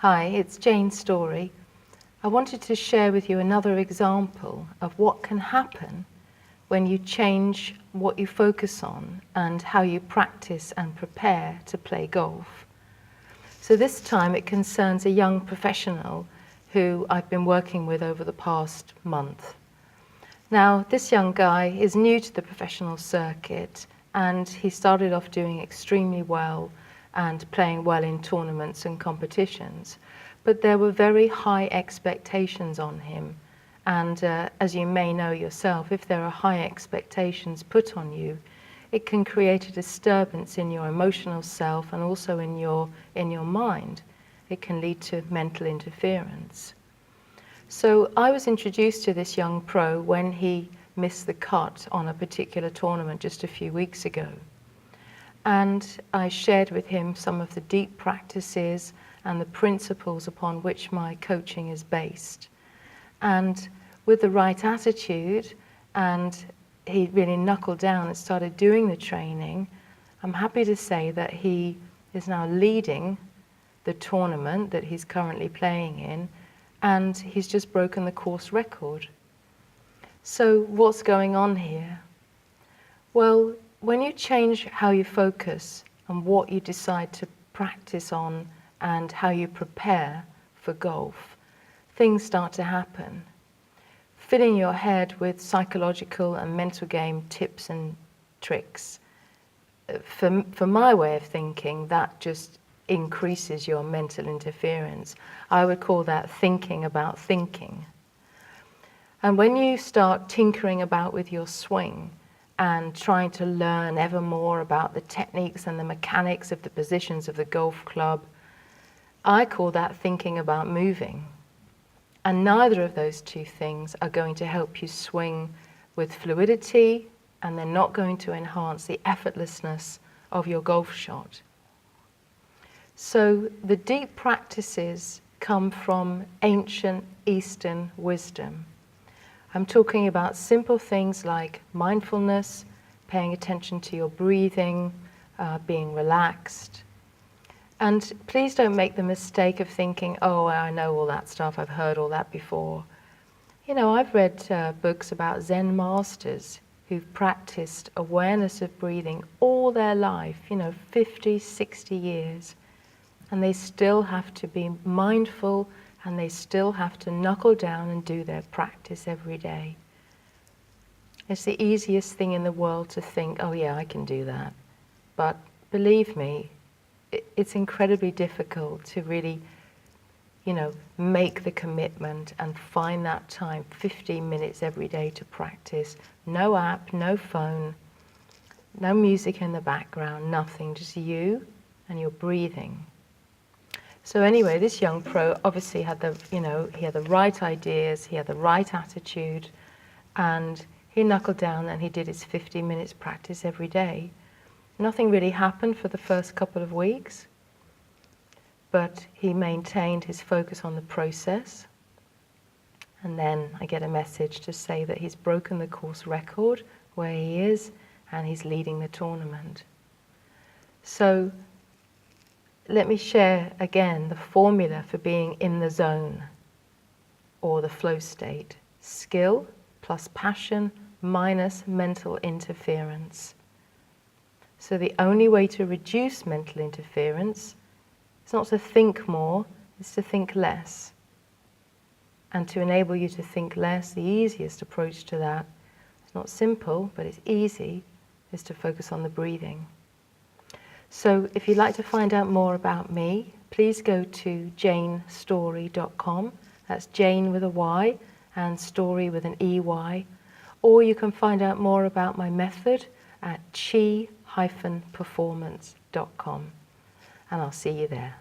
Hi, it's Jayne Storey. I wanted to share with you another example of what can happen when you change what you focus on and how you practice and prepare to play golf. So this time it concerns a young professional who I've been working with over the past month. Now, this young guy is new to the professional circuit and he started off doing extremely well and playing well in tournaments and competitions. But there were very high expectations on him. And as you may know yourself, if there are high expectations put on you, it can create a disturbance in your emotional self and also in your mind. It can lead to mental interference. So I was introduced to this young pro when he missed the cut on a particular tournament just a few weeks ago. And I shared with him some of the deep practices and the principles upon which my coaching is based. And with the right attitude, and he really knuckled down and started doing the training, I'm happy to say that he is now leading the tournament that he's currently playing in, and he's just broken the course record. So what's going on here? Well, when you change how you focus and what you decide to practice on and how you prepare for golf, things start to happen. Filling your head with psychological and mental game tips and tricks, for my way of thinking, that just increases your mental interference. I would call that thinking about thinking. And when you start tinkering about with your swing and trying to learn ever more about the techniques and the mechanics of the positions of the golf club, I call that thinking about moving. And neither of those two things are going to help you swing with fluidity, and they're not going to enhance the effortlessness of your golf shot. So the deep practices come from ancient Eastern wisdom. I'm talking about simple things like mindfulness, paying attention to your breathing, being relaxed. And please don't make the mistake of thinking, oh, I know all that stuff, I've heard all that before. You know, I've read books about Zen masters who've practiced awareness of breathing all their life, 50, 60 years. And they still have to be mindful, and they still have to knuckle down and do their practice every day. It's the easiest thing in the world to think, oh yeah, I can do that. But believe me, it's incredibly difficult to really, make the commitment and find that time, 15 minutes every day to practice. No app, no phone, no music in the background, nothing, just you and your breathing. So anyway, this young pro obviously had he had the right ideas, he had the right attitude, and he knuckled down and he did his 15 minutes practice every day. Nothing really happened for the first couple of weeks, but he maintained his focus on the process. And then I get a message to say that he's broken the course record where he is, and he's leading the tournament. So let me share again the formula for being in the zone or the flow state. Skill plus passion minus mental interference. So the only way to reduce mental interference is not to think more, it's to think less. And to enable you to think less, the easiest approach to that, it's not simple, but it's easy, is to focus on the breathing. So if you'd like to find out more about me, please go to jaynestorey.com. That's Jayne with a Y and Storey with an EY. Or you can find out more about my method at chi-performance.com. And I'll see you there.